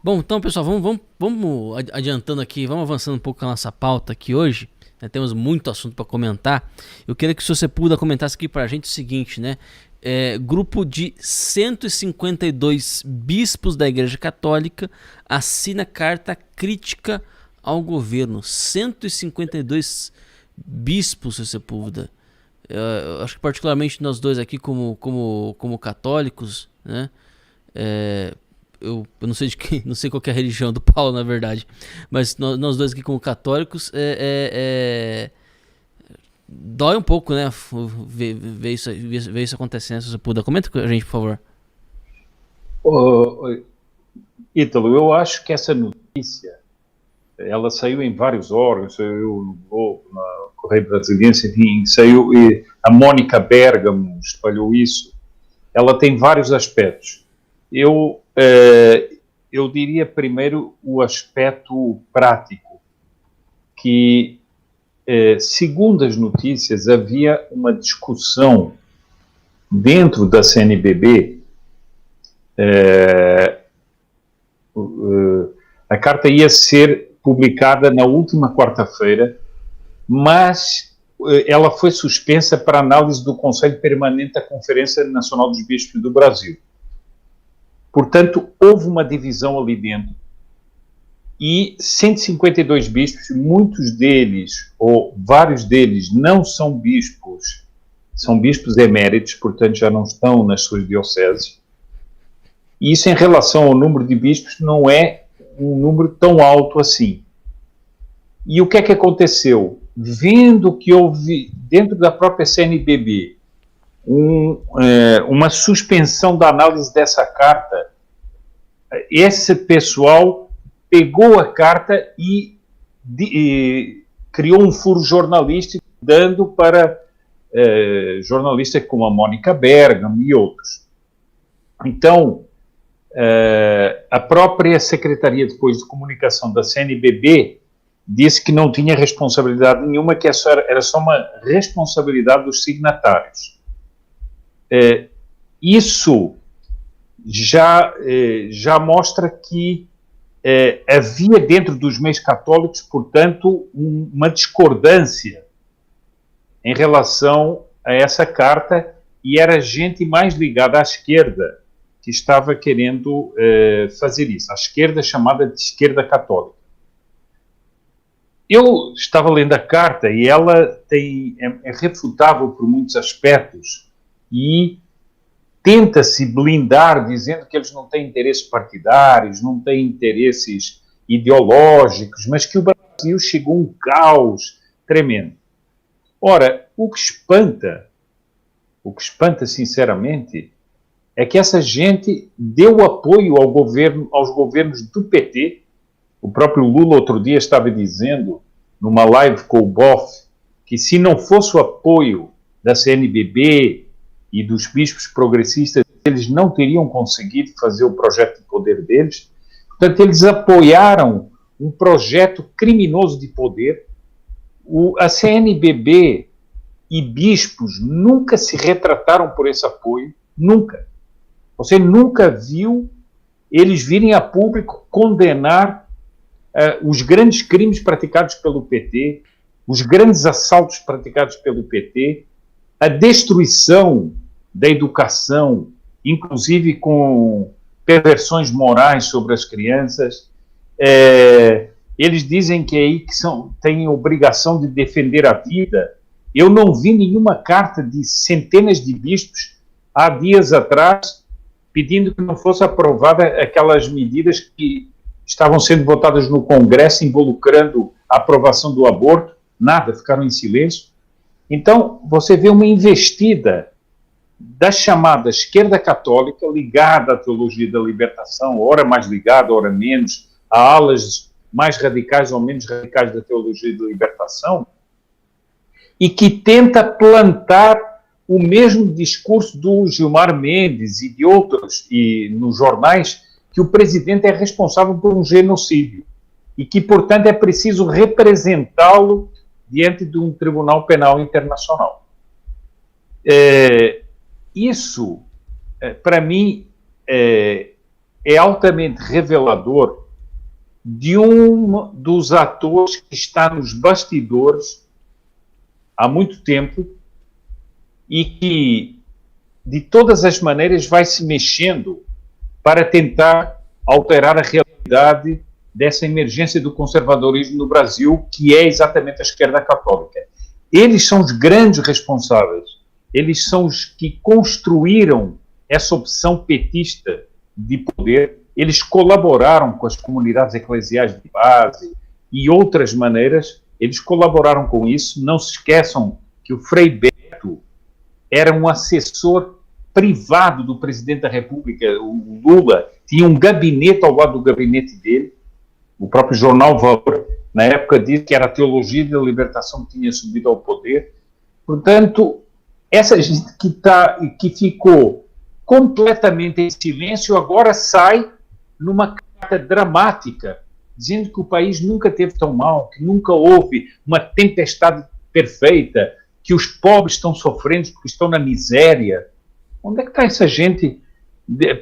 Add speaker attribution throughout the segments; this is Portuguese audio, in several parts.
Speaker 1: Bom, então, pessoal, vamos adiantando aqui, vamos avançando um pouco a nossa pauta aqui hoje. Né, temos muito assunto para comentar. Eu queria que se você puder comentar aqui para a gente o seguinte, né? Grupo de 152 bispos da Igreja Católica assina carta crítica ao governo. 152 bispos, se você puder. Eu acho que particularmente nós dois aqui como católicos, né? É, eu não sei de quem, não sei qual que é a religião do Paulo, na verdade, mas nós dois aqui como católicos dói um pouco, né? Ver isso acontecendo. Se você puder, comenta com a gente, por favor.
Speaker 2: Ô, Ítalo, eu acho que essa notícia, ela saiu em vários órgãos, saiu no Globo, na Correio Brasiliense, enfim, saiu, e a Mônica Bergamo espalhou isso. Ela tem vários aspectos. Eu diria primeiro o aspecto prático, que, segundo as notícias, havia uma discussão dentro da CNBB. A carta ia ser publicada na última quarta-feira, mas ela foi suspensa para análise do Conselho Permanente da Conferência Nacional dos Bispos do Brasil. Portanto, houve uma divisão ali dentro. E 152 bispos, muitos deles, ou vários deles, não são bispos eméritos, portanto já não estão nas suas dioceses. E isso, em relação ao número de bispos, não é um número tão alto assim. E o que é que aconteceu? Vendo que houve, dentro da própria CNBB, uma suspensão da análise dessa carta, esse pessoal pegou a carta e criou um furo jornalístico, dando para jornalistas como a Mônica Bergamo e outros. Então, a própria Secretaria depois de Comunicação da CNBB disse que não tinha responsabilidade nenhuma, que era só uma responsabilidade dos signatários. Isso já mostra que havia dentro dos meios católicos, portanto, uma discordância em relação a essa carta, e era gente mais ligada à esquerda que estava querendo fazer isso, a esquerda chamada de esquerda católica. Eu estava lendo a carta e ela é refutável por muitos aspectos e tenta-se blindar dizendo que eles não têm interesses partidários, não têm interesses ideológicos, mas que o Brasil chegou a um caos tremendo. Ora, o que espanta sinceramente, é que essa gente deu apoio aos governos do PT. O próprio Lula outro dia estava dizendo, numa live com o Boff, que se não fosse o apoio da CNBB e dos bispos progressistas, eles não teriam conseguido fazer o projeto de poder deles. Portanto, eles apoiaram um projeto criminoso de poder. A CNBB e bispos nunca se retrataram por esse apoio, nunca. Você nunca viu eles virem a público condenar os grandes crimes praticados pelo PT, os grandes assaltos praticados pelo PT, a destruição da educação, inclusive com perversões morais sobre as crianças. Eles dizem que aí que têm a obrigação de defender a vida. Eu não vi nenhuma carta de centenas de bispos há dias atrás pedindo que não fosse aprovada aquelas medidas que estavam sendo votadas no Congresso involucrando a aprovação do aborto. Nada, ficaram em silêncio. Então, você vê uma investida da chamada esquerda católica ligada à teologia da libertação, ora mais ligada, ora menos, a alas mais radicais ou menos radicais da teologia da libertação, e que tenta plantar o mesmo discurso do Gilmar Mendes e de outros, e nos jornais, que o presidente é responsável por um genocídio e que, portanto, é preciso representá-lo diante de um tribunal penal internacional. Isso, para mim, é é altamente revelador de um dos atores que está nos bastidores há muito tempo e que, de todas as maneiras, vai se mexendo para tentar alterar a realidade dessa emergência do conservadorismo no Brasil, que é exatamente a esquerda católica. Eles são os grandes responsáveis, eles são os que construíram essa opção petista de poder, eles colaboraram com as comunidades eclesiais de base e outras maneiras, eles colaboraram com isso. Não se esqueçam que o Frei Beto era um assessor privado do presidente da República, o Lula, tinha um gabinete ao lado do gabinete dele. O próprio jornal Valor, na época, disse que era a teologia da libertação que tinha subido ao poder. Portanto, essa gente que ficou completamente em silêncio, agora sai numa carta dramática, dizendo que o país nunca teve tão mal, que nunca houve uma tempestade perfeita, que os pobres estão sofrendo porque estão na miséria. Onde é que está essa gente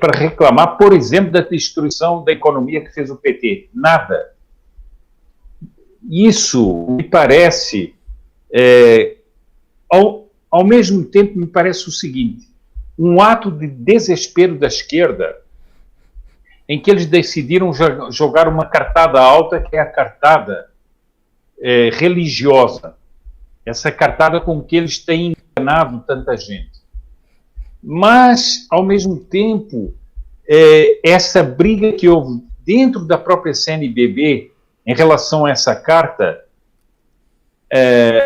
Speaker 2: para reclamar, por exemplo, da destruição da economia que fez o PT? Nada. Isso me parece, ao mesmo tempo, me parece o seguinte, um ato de desespero da esquerda, em que eles decidiram jogar uma cartada alta, que é a cartada religiosa, essa cartada com que eles têm enganado tanta gente. Mas, ao mesmo tempo, essa briga que houve dentro da própria CNBB em relação a essa carta,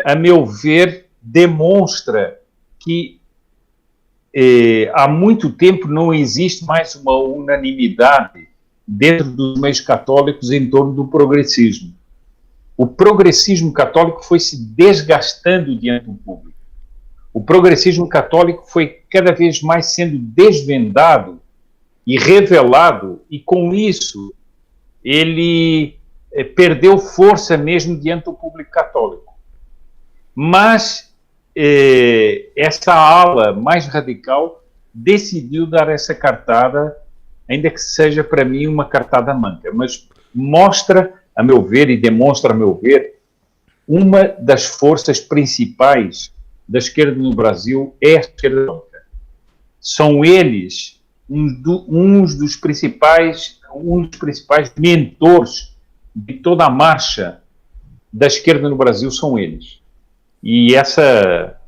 Speaker 2: a meu ver, demonstra que há muito tempo não existe mais uma unanimidade dentro dos meios católicos em torno do progressismo. O progressismo católico foi se desgastando diante do público. O progressismo católico foi cada vez mais sendo desvendado e revelado, e com isso ele perdeu força mesmo diante do público católico. Mas essa ala mais radical decidiu dar essa cartada, ainda que seja para mim uma cartada manca, mas mostra, a meu ver, e demonstra, a meu ver, uma das forças principais da esquerda no Brasil é a esquerda católica. São eles um dos principais mentores de toda a marcha da esquerda no Brasil, são eles. E essa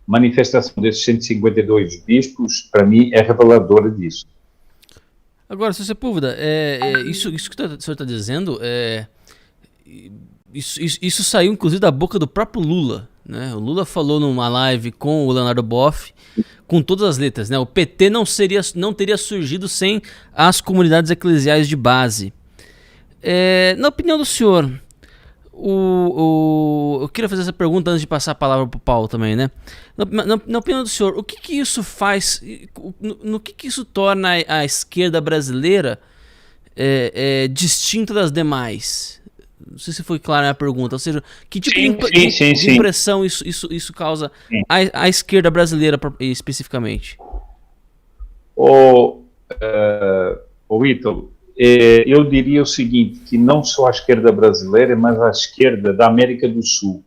Speaker 2: manifestação desses 152 bispos, para mim, é reveladora disso.
Speaker 1: Agora, Sr. Sepúlveda, isso que o senhor está dizendo, isso saiu, inclusive, da boca do próprio Lula, né? O Lula falou numa live com o Leonardo Boff, com todas as letras, né? O PT não teria surgido sem as comunidades eclesiais de base. Na opinião do senhor, eu queria fazer essa pergunta antes de passar a palavra para o Paulo também, né? Na opinião do senhor, o que isso faz, no que isso torna a esquerda brasileira distinta das demais? Não sei se foi clara a pergunta, ou seja, que tipo de impressão isso causa à esquerda brasileira especificamente?
Speaker 2: Ítalo, eu diria o seguinte, que não só a esquerda brasileira, mas a esquerda da América do Sul.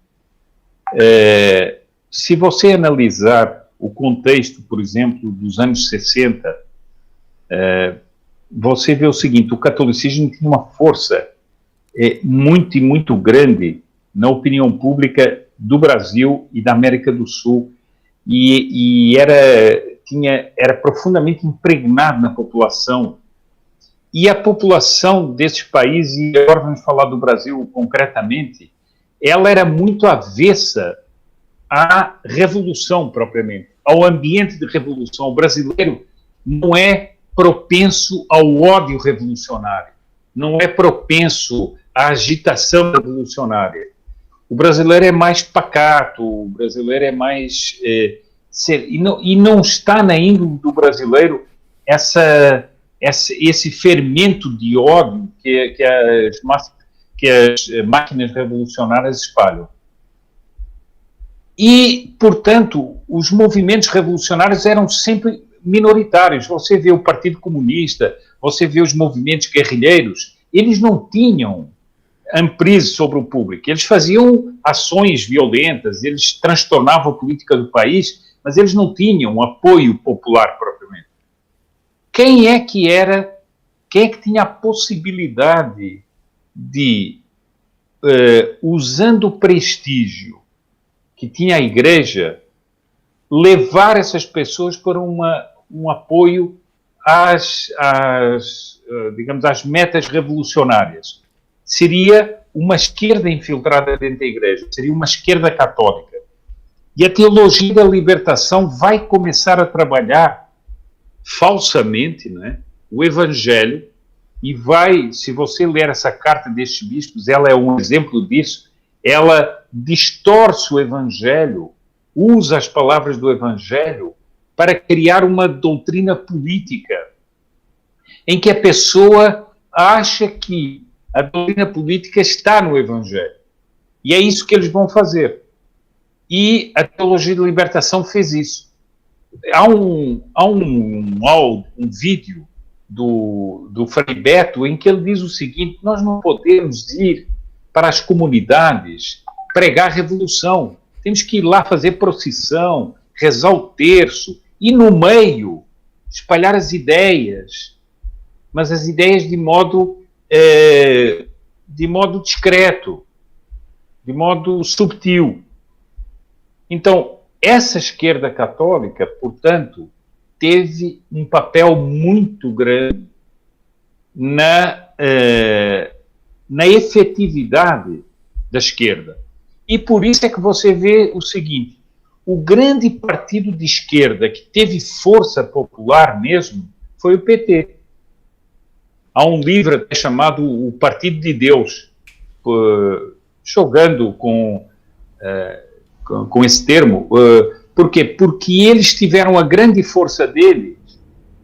Speaker 2: Se você analisar o contexto, por exemplo, dos anos 60, você vê o seguinte, o catolicismo tinha uma força muito grande na opinião pública do Brasil e da América do Sul, e era profundamente impregnado na população. E a população desses países, e agora vamos falar do Brasil concretamente, ela era muito avessa à revolução propriamente, ao ambiente de revolução. O brasileiro não é propenso ao ódio revolucionário, não é propenso à agitação revolucionária. O brasileiro é mais pacato, o brasileiro é mais... e não está na índole do brasileiro esse fermento de ódio que as máquinas revolucionárias espalham. E, portanto, os movimentos revolucionários eram sempre minoritários. Você vê o Partido Comunista, você vê os movimentos guerrilheiros, eles não tinham emprise sobre o público. Eles faziam ações violentas, eles transtornavam a política do país, mas eles não tinham apoio popular propriamente. Quem é que tinha a possibilidade de, usando o prestígio que tinha a Igreja, levar essas pessoas para um apoio digamos, às metas revolucionárias? Seria uma esquerda infiltrada dentro da Igreja, seria uma esquerda católica. E a teologia da libertação vai começar a trabalhar falsamente, né, o Evangelho, e vai, se você ler essa carta destes bispos, ela é um exemplo disso, ela distorce o Evangelho, usa as palavras do Evangelho para criar uma doutrina política, em que a pessoa acha que a doutrina política está no Evangelho. E é isso que eles vão fazer. E a teologia da libertação fez isso. Há um vídeo do Frei Beto em que ele diz o seguinte: nós não podemos ir para as comunidades pregar revolução. Temos que ir lá fazer procissão, rezar o terço, e no meio espalhar as ideias, mas as ideias de modo discreto, de modo subtil. Então, essa esquerda católica, portanto, teve um papel muito grande na efetividade da esquerda. E por isso é que você vê o seguinte: o grande partido de esquerda que teve força popular mesmo foi o PT. Há um livro até chamado O Partido de Deus, jogando com esse termo. Por quê? Porque eles tiveram a grande força deles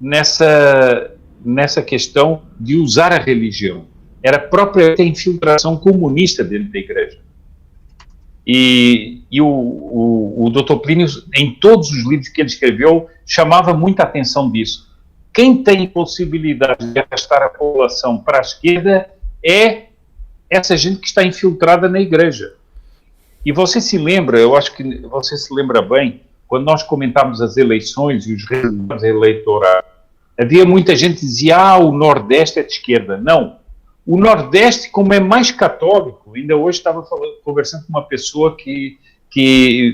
Speaker 2: nessa questão de usar a religião. Era propriamente a infiltração comunista dentro da Igreja. E o Dr. Plínio, em todos os livros que ele escreveu, chamava muita atenção disso. Quem tem possibilidade de arrastar a população para a esquerda é essa gente que está infiltrada na Igreja. E você se lembra, eu acho que você se lembra bem, quando nós comentámos as eleições e os resultados eleitorais, havia muita gente que dizia: o Nordeste é de esquerda. Não. O Nordeste, como é mais católico, ainda hoje estava conversando com uma pessoa que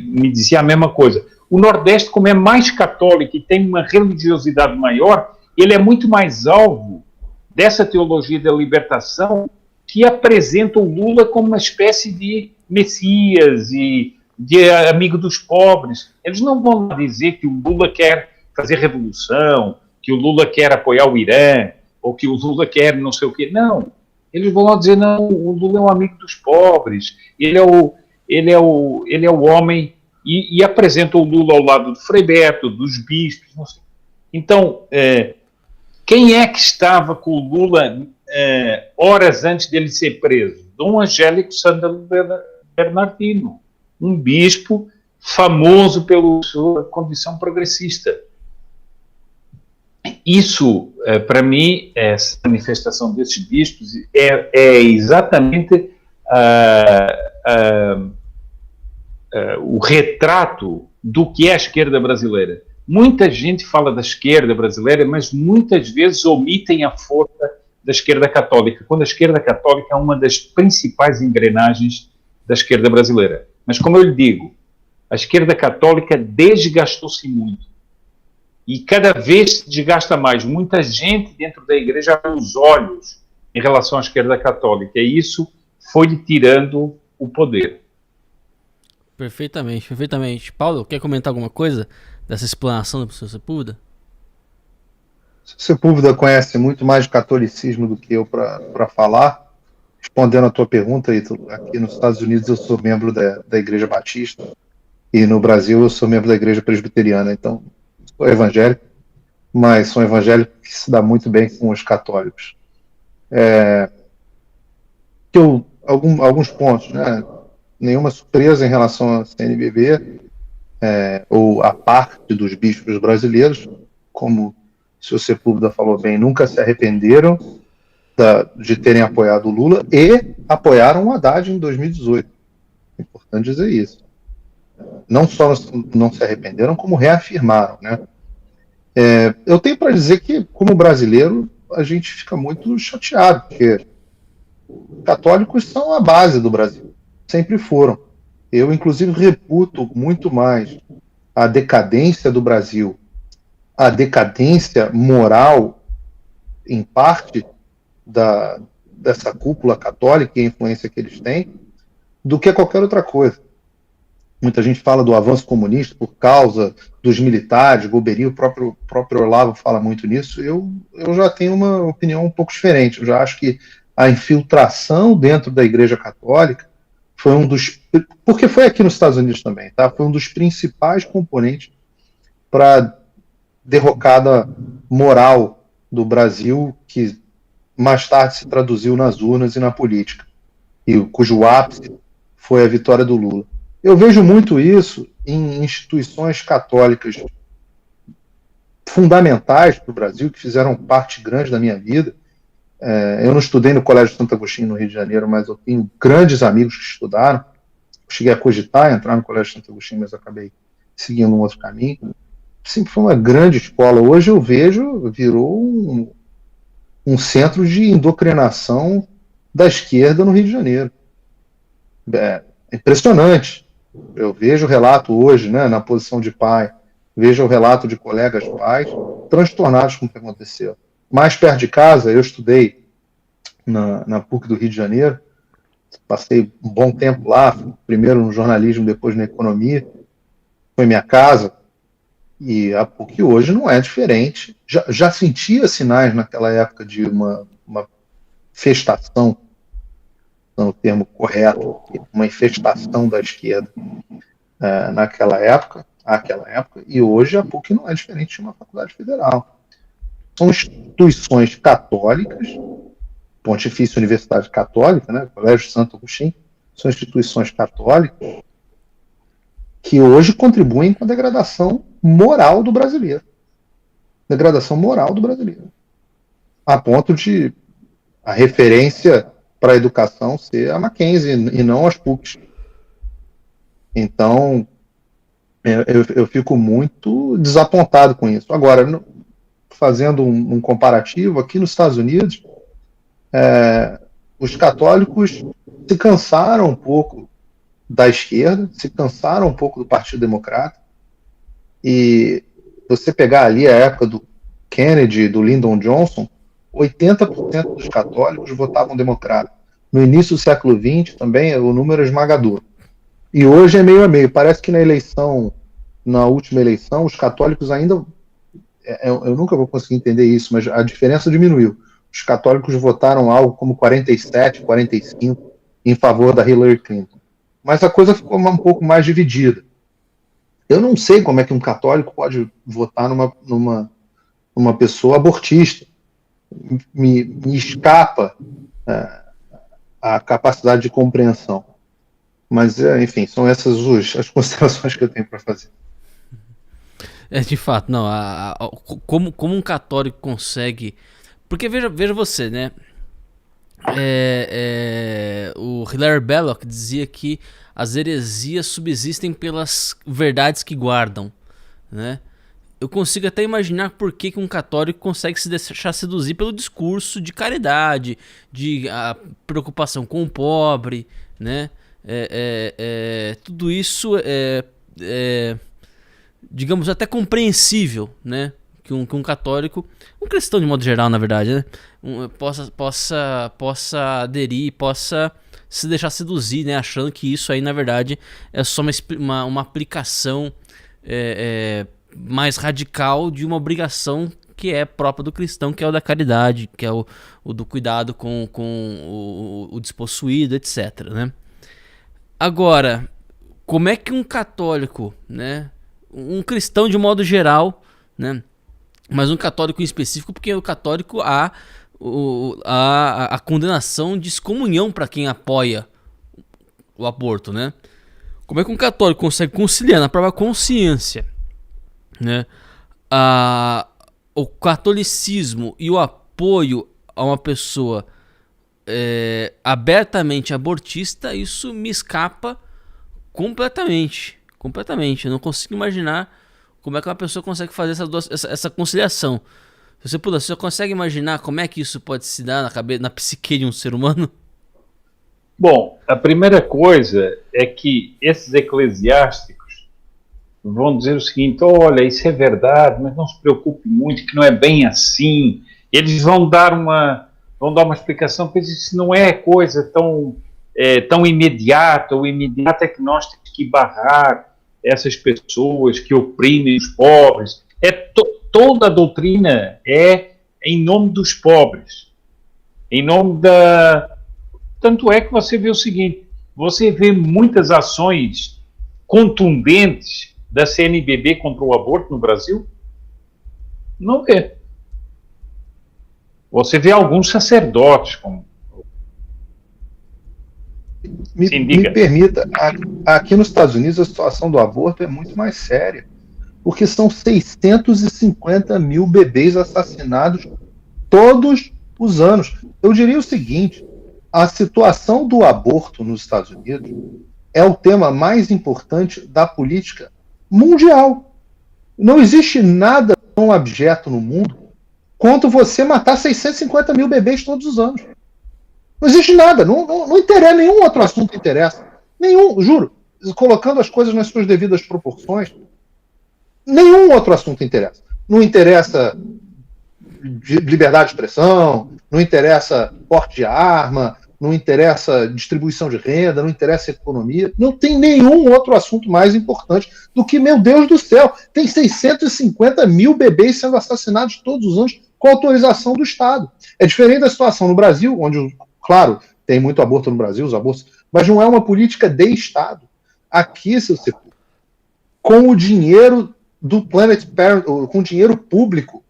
Speaker 2: me dizia a mesma coisa. O Nordeste, como é mais católico e tem uma religiosidade maior, ele é muito mais alvo dessa teologia da libertação, que apresenta o Lula como uma espécie de Messias e de amigo dos pobres. Eles não vão dizer que o Lula quer fazer revolução, que o Lula quer apoiar o Irã, ou que o Lula quer não sei o quê. Não. Eles vão lá dizer: não, o Lula é um amigo dos pobres, ele é o homem, e apresenta o Lula ao lado do Frei Beto, dos bispos, não sei. Então, quem é que estava com o Lula horas antes dele ser preso? Dom Angélico Sandro Bernardino, um bispo famoso pela sua condição progressista. Isso, para mim, essa manifestação desses bispos é exatamente o retrato do que é a esquerda brasileira. Muita gente fala da esquerda brasileira, mas muitas vezes omitem a força da esquerda católica, quando a esquerda católica é uma das principais engrenagens da esquerda brasileira. Mas, como eu lhe digo, a esquerda católica desgastou-se muito. E cada vez se desgasta mais. Muita gente dentro da Igreja abre os olhos em relação à esquerda católica. E isso foi lhe tirando o poder.
Speaker 1: Perfeitamente, perfeitamente. Paulo, quer comentar alguma coisa dessa explanação do professor Sepúlveda?
Speaker 3: O Sepúlveda conhece muito mais de catolicismo do que eu para falar. Respondendo a tua pergunta, Ítalo, aqui nos Estados Unidos eu sou membro da Igreja Batista e no Brasil eu sou membro da Igreja Presbiteriana. Então, sou evangélico, mas sou um evangélico que se dá muito bem com os católicos. Alguns pontos, né? Nenhuma surpresa em relação à CNBB ou a parte dos bispos brasileiros. como o senhor Sepúlveda falou bem, nunca se arrependeram de terem apoiado o Lula e apoiaram o Haddad em 2018. É importante dizer isso. Não só não se arrependeram, como reafirmaram, né? Eu tenho para dizer que, como brasileiro, a gente fica muito chateado, porque católicos são a base do Brasil, sempre foram. Eu, inclusive, reputo muito mais a decadência do Brasil, a decadência moral, em parte, dessa cúpula católica e a influência que eles têm, do que qualquer outra coisa. Muita gente fala do avanço comunista por causa dos militares, Golbery, o próprio Olavo fala muito nisso. Eu já tenho uma opinião um pouco diferente. Eu já acho que a infiltração dentro da Igreja Católica foi um dos... Porque foi aqui nos Estados Unidos também, tá? Foi um dos principais componentes para a derrocada moral do Brasil, que mais tarde se traduziu nas urnas e na política, e cujo ápice foi a vitória do Lula. Eu vejo muito isso em instituições católicas fundamentais para o Brasil, que fizeram parte grande da minha vida. Eu não estudei no Colégio Santo Agostinho, no Rio de Janeiro, mas eu tenho grandes amigos que estudaram. Cheguei a cogitar entrar no Colégio Santo Agostinho, mas acabei seguindo um outro caminho. Sempre foi uma grande escola. Hoje eu vejo, virou um centro de indoctrinação da esquerda no Rio de Janeiro. É impressionante. Eu vejo o relato hoje, né, na posição de pai, vejo o relato de colegas pais transtornados com o que aconteceu. Mais perto de casa, eu estudei na PUC do Rio de Janeiro, passei um bom tempo lá, primeiro no jornalismo, depois na economia, foi minha casa, e a PUC hoje não é diferente. Já sentia sinais naquela época de uma festação, no termo correto, uma infestação da esquerda naquela época, e hoje a PUC não é diferente de uma faculdade federal. São instituições católicas, Pontifícia Universidade Católica, né, Colégio Santo Agostinho, são instituições católicas que hoje contribuem com a degradação moral do brasileiro. Degradação moral do brasileiro. A ponto de a referência para a educação ser a Mackenzie e não as PUCs. Então, eu fico muito desapontado com isso. Agora, fazendo um comparativo, aqui nos Estados Unidos, os católicos se cansaram um pouco da esquerda, se cansaram um pouco do Partido Democrata, e você pegar ali a época do Kennedy, do Lyndon Johnson, 80% dos católicos votavam democrata. No início do século XX também o número é esmagador. E hoje é meio a meio. Parece que na última eleição, os católicos ainda... Eu nunca vou conseguir entender isso, mas a diferença diminuiu. Os católicos votaram algo como 47, 45 em favor da Hillary Clinton. Mas a coisa ficou um pouco mais dividida. Eu não sei como é que um católico pode votar numa pessoa abortista. Me escapa a capacidade de compreensão. Mas, enfim, são essas as considerações que eu tenho para fazer.
Speaker 1: De fato, não. Como um católico consegue... Porque veja você, né? O Hilaire Belloc dizia que as heresias subsistem pelas verdades que guardam, né? Eu consigo até imaginar por que um católico consegue se deixar seduzir pelo discurso de caridade, de preocupação com o pobre, né? Tudo isso digamos, até compreensível, né? Que um católico, um cristão de modo geral, na verdade, né? Possa aderir, possa se deixar seduzir, né? Achando que isso aí, na verdade, é só uma aplicação mais radical de uma obrigação que é própria do cristão, que é o da caridade, que é o do cuidado com o despossuído, etc, né? Agora, como é que um católico, né? Um cristão de modo geral, né? Mas um católico em específico, porque o católico há a condenação de excomunhão para quem apoia o aborto, né? Como é que um católico consegue conciliar na própria consciência, né, o catolicismo e o apoio a uma pessoa abertamente abortista, isso me escapa completamente. Completamente. Eu não consigo imaginar como é que uma pessoa consegue fazer essa conciliação. Se você consegue imaginar como é que isso pode se dar na psique de um ser humano?
Speaker 2: Bom, a primeira coisa é que esses eclesiásticos vão dizer o seguinte: olha, isso é verdade, mas não se preocupe muito, que não é bem assim. Eles vão dar uma explicação, pois isso não é coisa tão imediata. O imediato é que nós temos que barrar essas pessoas que oprimem os pobres. Toda a doutrina é em nome dos pobres, em nome da... Tanto é que você vê o seguinte, você vê muitas ações contundentes da CNBB contra o aborto no Brasil? Não vê. Você vê alguns sacerdotes como...
Speaker 3: Me permita, aqui nos Estados Unidos a situação do aborto é muito mais séria, porque são 650 mil bebês assassinados todos os anos. Eu diria o seguinte: a situação do aborto nos Estados Unidos é o tema mais importante da política mundial. Não existe nada tão abjeto no mundo quanto você matar 650 mil bebês todos os anos. Não existe nada, não interessa, nenhum outro assunto interessa. Nenhum, juro, colocando as coisas nas suas devidas proporções, nenhum outro assunto interessa. Não interessa liberdade de expressão, não interessa porte de arma, não interessa distribuição de renda, não interessa economia, não tem nenhum outro assunto mais importante do que, meu Deus do céu, tem 650 mil bebês sendo assassinados todos os anos com autorização do Estado. É diferente da situação no Brasil, onde, claro, tem muito aborto no Brasil, os abortos, mas não é uma política de Estado. Aqui, se você... com o dinheiro do Planet Parenthood, com dinheiro público,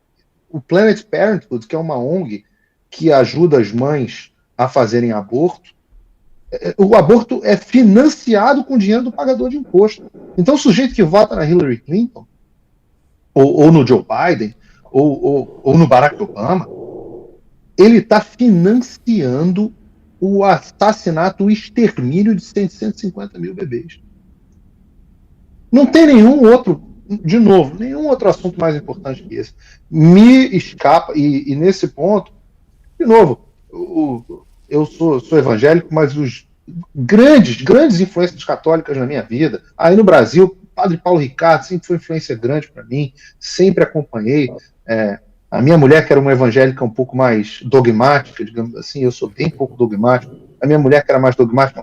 Speaker 3: o Planet Parenthood, que é uma ONG que ajuda as mães a fazerem aborto, o aborto é financiado com dinheiro do pagador de imposto. Então, o sujeito que vota na Hillary Clinton, ou no Joe Biden, ou no Barack Obama, ele está financiando o assassinato, o extermínio de 150 mil bebês. Não tem nenhum outro, de novo, nenhum outro assunto mais importante que esse. Me escapa, e nesse ponto, de novo, eu sou evangélico, mas os grandes influências católicas na minha vida, aí no Brasil, Padre Paulo Ricardo sempre foi influência grande para mim, sempre acompanhei. A minha mulher, que era uma evangélica um pouco mais dogmática, digamos assim, eu sou bem pouco dogmático. A minha mulher, que era mais dogmática,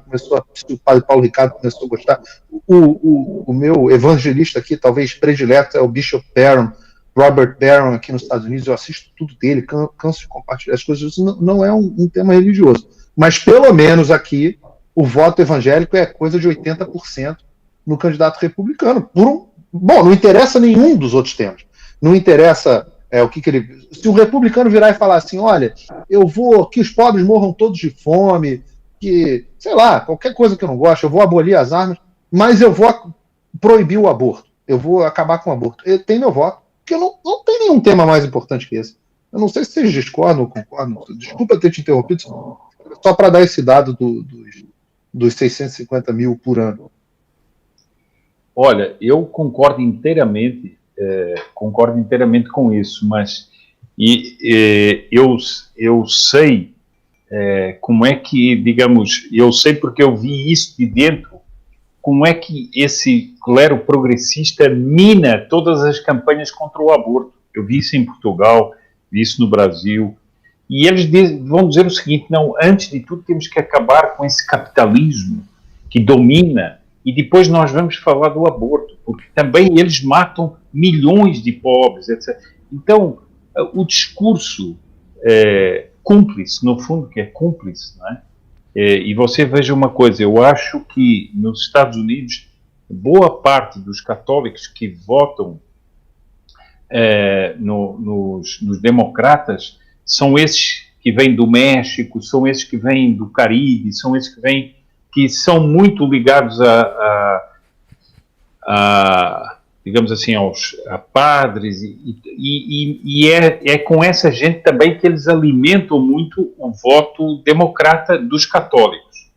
Speaker 3: o Padre Paulo Ricardo começou a gostar. O meu evangelista aqui, talvez predileto, é o Bishop Barron, Robert Barron, aqui nos Estados Unidos. Eu assisto tudo dele, canso de compartilhar as coisas. Isso não é um tema religioso. Mas, pelo menos aqui, o voto evangélico é coisa de 80% no candidato republicano. Bom, não interessa nenhum dos outros temas. Não interessa o que ele... Se um republicano virar e falar assim, olha, eu vou que os pobres morram todos de fome, que, sei lá, qualquer coisa que eu não gosto, eu vou abolir as armas, mas eu vou proibir o aborto. Eu vou acabar com o aborto. Ele tem meu voto. Porque não tem nenhum tema mais importante que esse. Eu não sei se vocês discordam ou concordam. Desculpa ter te interrompido, só para dar esse dado dos 650 mil por ano.
Speaker 2: Olha, eu concordo inteiramente com isso, mas eu sei como é que, digamos, eu sei porque eu vi isso de dentro, como é que esse clero progressista mina todas as campanhas contra o aborto. Eu vi isso em Portugal, vi isso no Brasil, e eles vão dizer o seguinte: não, antes de tudo temos que acabar com esse capitalismo que domina, e depois nós vamos falar do aborto, porque também eles matam milhões de pobres, etc. Então, o discurso cúmplice, no fundo, que é cúmplice, não é? E você veja uma coisa, eu acho que nos Estados Unidos, boa parte dos católicos que votam nos democratas são esses que vêm do México, são esses que vêm do Caribe, são esses que são muito ligados digamos assim, a padres, e é com essa gente também que eles alimentam muito o voto democrata dos católicos.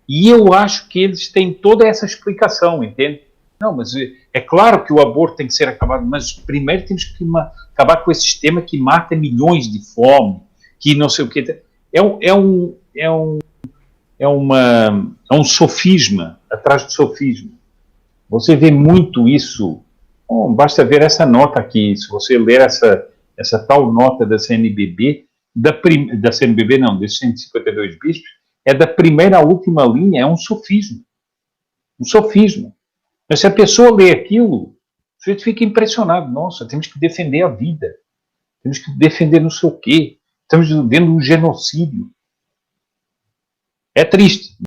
Speaker 2: E eu acho que eles têm toda essa explicação, entende? Não, mas é claro que o aborto tem que ser acabado, mas primeiro temos que acabar com esse sistema que mata milhões de fome, que não sei o quê. É um sofisma atrás de sofisma. Você vê muito isso. Bom, basta ver essa nota aqui. Se você ler essa tal nota da CNBB, da CNBB não, desses 152 bispos, é da primeira à última linha, é um sofisma. Um sofisma. Mas se a pessoa lê aquilo, o sujeito fica impressionado. Nossa, temos que defender a vida. Temos que defender não sei o quê. Estamos vivendo um genocídio. É triste.